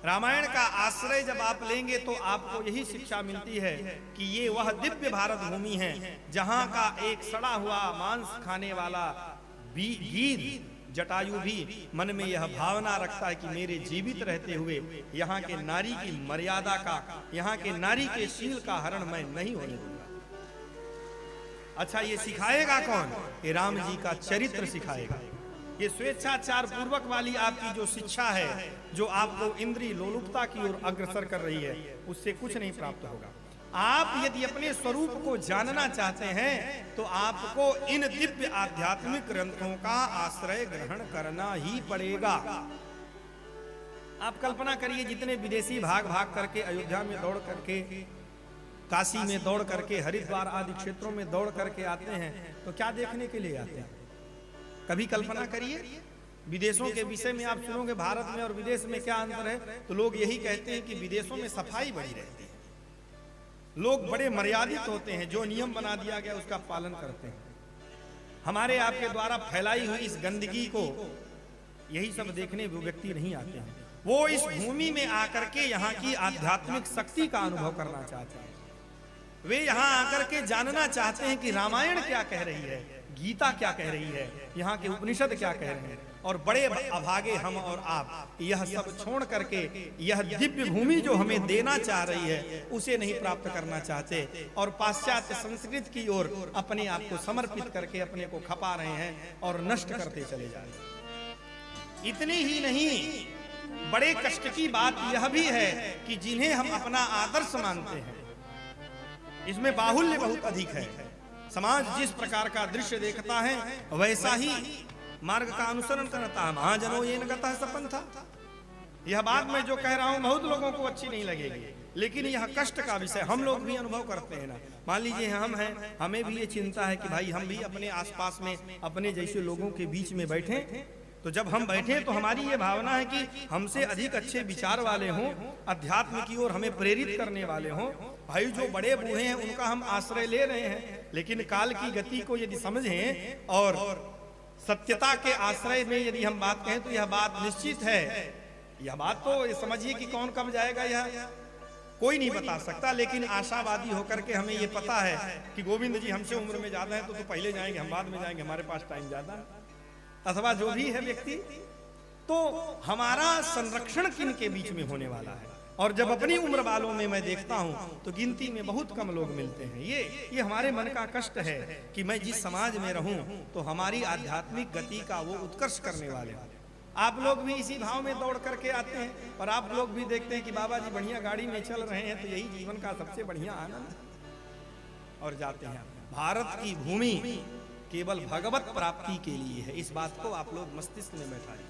रामायण का आश्रय जब आप लेंगे तो आपको यही शिक्षा मिलती है कि ये वह दिव्य भारत भूमि है जहां का एक सड़ा हुआ मांस खाने वाला गीध जटायु भी मन में यह भावना रखता है कि मेरे जीवित रहते हुए यहाँ के नारी की मर्यादा का, यहाँ के नारी के शील का हरण मैं नहीं होने दूंगा। अच्छा, ये सिखाएगा कौन? ये राम जी का चरित्र सिखाएगा। ये स्वेच्छाचार पूर्वक वाली आपकी जो शिक्षा है, जो आपको इंद्रिय लोलुपता की ओर अग्रसर कर रही है, उससे कुछ नहीं प्राप्त होगा। आप यदि अपने स्वरूप को जानना चाहते हैं तो आपको इन दिव्य आध्यात्मिक ग्रंथों का आश्रय ग्रहण करना ही पड़ेगा। आप कल्पना करिए, जितने विदेशी भाग भाग करके अयोध्या में दौड़ करके, काशी में दौड़ करके, हरिद्वार आदि क्षेत्रों में दौड़ करके आते हैं, तो क्या देखने के लिए आते हैं? कभी कल्पना करिए, विदेशों के विषय में आप सुनोगे भारत में और विदेश में क्या अंतर है, तो लोग यही कहते हैं कि विदेशों में सफाई बड़ी रहती है, लोग बड़े मर्यादित होते हैं, जो नियम बना दिया गया उसका पालन करते हैं। हमारे आपके द्वारा फैलाई हुई इस गंदगी को, यही सब देखने वो व्यक्ति नहीं आते हैं। वो इस भूमि में आकर के यहाँ की आध्यात्मिक शक्ति का अनुभव करना चाहते हैं। वे यहाँ आकर के जानना चाहते हैं कि रामायण क्या कह रही है, गीता क्या कह रही है, यहाँ के उपनिषद क्या कह रहे हैं। और बड़े अभागे हम और आप यह सब छोड़ करके यह दिव्य भूमि जो हमें देना चाह रही है उसे नहीं प्राप्त करना चाहते, और पाश्चात्य संस्कृति की ओर अपने आप को समर्पित करके अपने को खपा रहे हैं और नष्ट करते चले जा रहे हैं। इतनी ही नहीं, बड़े कष्ट की बात यह भी है कि जिन्हें हम अपना आदर्श मानते हैं, इसमें बाहुल्य बहुत अधिक है। समाज जिस प्रकार का दृश्य देखता है वैसा ही मार्ग का अनुसरण करता है। महाजनों ये नगता सपन था। यह बात मैं जो कह रहा हूं बहुत लोगों को अच्छी नहीं लगेगी, लेकिन यह कष्ट का विषय हम लोग भी अनुभव करते हैं ना। मान लीजिए हम हैं, हमें भी ये चिंता है कि भाई हम भी अपने आसपास में अपने जैसे लोगों के बीच में बैठे, तो जब हम बैठे तो हमारी ये भावना है कि हमसे अधिक अच्छे विचार वाले हों, अध्यात्म की ओर हमें प्रेरित करने वाले हों। भाई जो बड़े बूढ़े हैं उनका हम आश्रय ले रहे हैं, लेकिन काल की गति को यदि समझें और सत्यता के आश्रय में यदि हम बात कहें तो यह बात निश्चित है। यह बात तो समझिए कि कौन कब जाएगा यह कोई नहीं बता सकता, लेकिन आशावादी होकर के हमें ये पता है कि गोविंद जी हमसे उम्र में ज्यादा है तो पहले जाएंगे, हम बाद में जाएंगे, हमारे पास टाइम ज्यादा है, अथवा जो भी है व्यक्ति। तो हमारा संरक्षण किन के बीच में होने वाला है? और जब अपनी उम्र वालों में मैं देखता हूं तो गिनती में बहुत कम लोग मिलते हैं। ये हमारे मन का कष्ट है कि मैं जिस समाज में रहूं तो हमारी आध्यात्मिक गति का वो उत्कर्ष करने वाले हैं। आप लोग भी इसी भाव में दौड़ करके आते हैं और आप लोग भी देखते हैं कि बाबा जी बढ़िया गाड़ी में चल रहे हैं तो यही जीवन का सबसे बढ़िया आनंद, और जाते हैं। भारत की भूमि केवल भगवत प्राप्ति के लिए है, इस बात को आप लोग मस्तिष्क में बैठा लें।